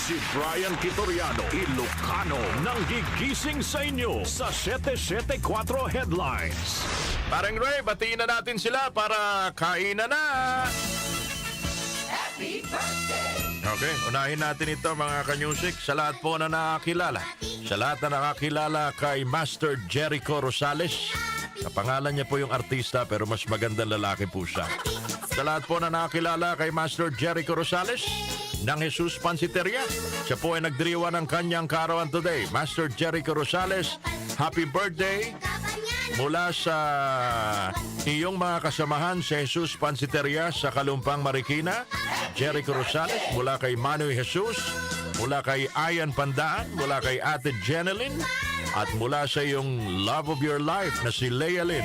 Si Brian Kitoriano, Ilocano, nang gigising sa inyo sa 774 Headlines. Parang Ray, batiin na natin sila para kainan na. Happy birthday! Okay, unahin natin ito mga kanyusik sa lahat po na nakakilala. Sa lahat na nakakilala kay Master Jericho Rosales. Kapangalan niya po yung artista pero mas magandang lalaki po siya. Sa lahat po na nakakilala kay Master Jericho Rosales ng Jesus Pansiteria. Siya po ay nagdiriwa ng kanyang kaarawan today. Master Jericho Rosales, happy birthday mula sa iyong mga kasamahan sa Jesus Pansiteria sa Kalumpang Marikina. Jericho Rosales, mula kay Manoy Jesus, mula kay Ayan Pandaan, mula kay Ate Jeneline, at mula sa iyong love of your life na si Leia Lynn.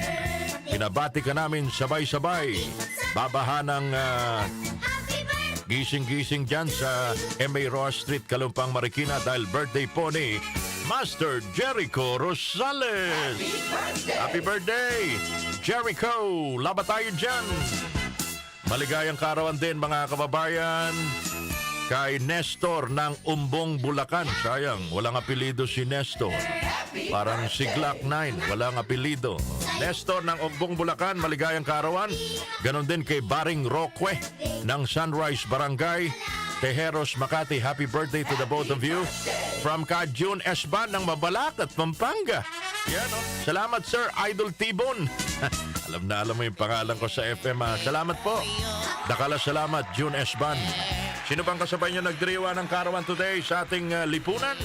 Pinabati ka namin sabay-sabay. Babaha ng gising-gising dyan sa M.A. Ross Street, Kalumpang Marikina dahil birthday po ni Master Jericho Rosales. Happy birthday, Jericho! Laba tayo dyan! Maligayang kaarawan din mga kababayan kay Nestor ng Umbong, Bulacan. Sayang, walang apelido si Nestor. Parang si Glock 9, walang apelido. Nestor ng Umbong, Bulacan, maligayang kaarawan. Ganon din kay Baring Roque ng Sunrise Barangay, Tejeros, Makati. Happy birthday to the both of you. From ka June Esban ng Mabalacat, Pampanga. Yan, oh. Salamat sir, Idol Tibon. alam mo yung pangalan ko sa FM. Salamat po. Dakala salamat, June Esban. Sino bang kasabay nyo nagdiriwa ng karawan today sa ating lipunan?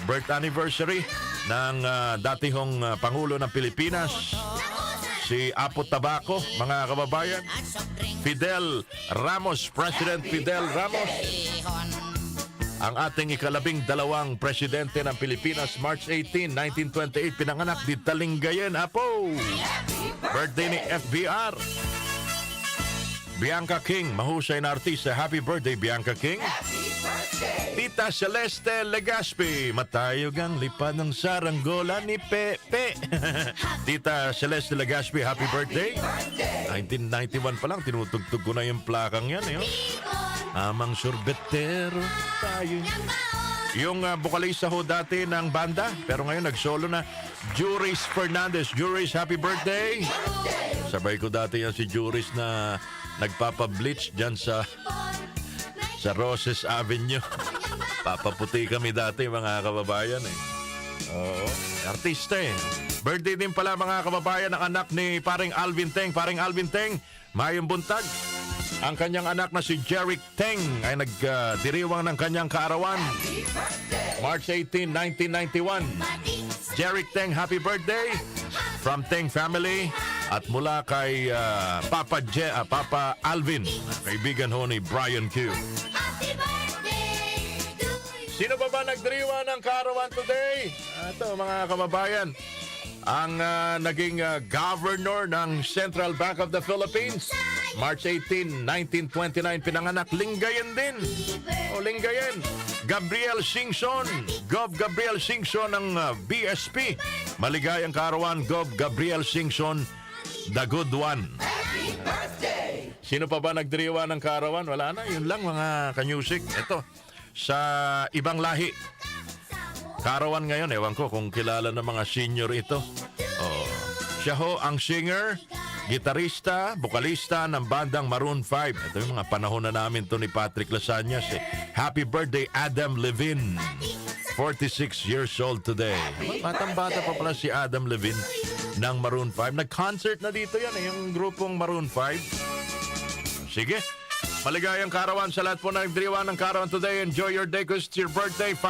Birth anniversary ng datihong Pangulo ng Pilipinas, si Apo Tabaco, mga kababayan. Fidel Ramos, President Fidel Ramos. Ang ating ika-12 presidente ng Pilipinas, March 18, 1928, pinanganak di Talingayen, Apo. Birthday ni FBR. Bianca King, mahusay na artista. Happy birthday, Bianca King. Tita Celeste Legaspi, matayog ang lipad ng saranggola ni Pepe. Tita Celeste Legaspi, happy birthday. 1991 pa lang, tinutugtog ko na yung plakang yan. Amang sorbetero tayo. Yung bukalista ho dati ng banda, pero ngayon nag-solo na, Juris Fernandez. Juris, happy birthday. Sabay ko dati yan si Juris na nagpapa-bleach dyan sa Roses Avenue. Papaputi kami dati mga kababayan eh. Oo, artista eh. Birthday din pala mga kababayan ng anak ni paring Alvin Teng. Paring Alvin Teng, mayong buntag. Ang kanyang anak na si Jeric Teng ay nagdiriwang ng kanyang kaarawan. March 18, 1991. Jeric Teng, happy birthday from Teng family. At mula kay Papa Alvin, kaibigan ho ni Brian Q. Sino ba nagdiriwa ng kaarawan today? Ito mga kababayan, ang naging governor ng Central Bank of the Philippines, March 18, 1929, pinanganak, Lingayen din. O Lingayen, Gabriel Singson, Gov. Gabriel Singson ng BSP. Maligayang kaarawan, Gov. Gabriel Singson, the good one. Happy birthday! Sino pa ba nagdiriwa ng kaarawan? Wala na, yun lang mga kanyusik. Ito, sa ibang lahi. Kaarawan ngayon, ewan ko kung kilala ng mga senior ito. Siya ho ang singer, gitarista, bukalista ng bandang Maroon 5. Ito yung mga panahon na namin to ni Patrick Lasanyas. Happy birthday, Adam Levine. 46 years old today. Batang-bata pa pala si Adam Levine ng Maroon 5. Nag-concert na dito yan, yung grupong Maroon 5. Sige, maligayang kaarawan sa lahat po na nagdiriwa ng kaarawan today. Enjoy your day because it's your birthday.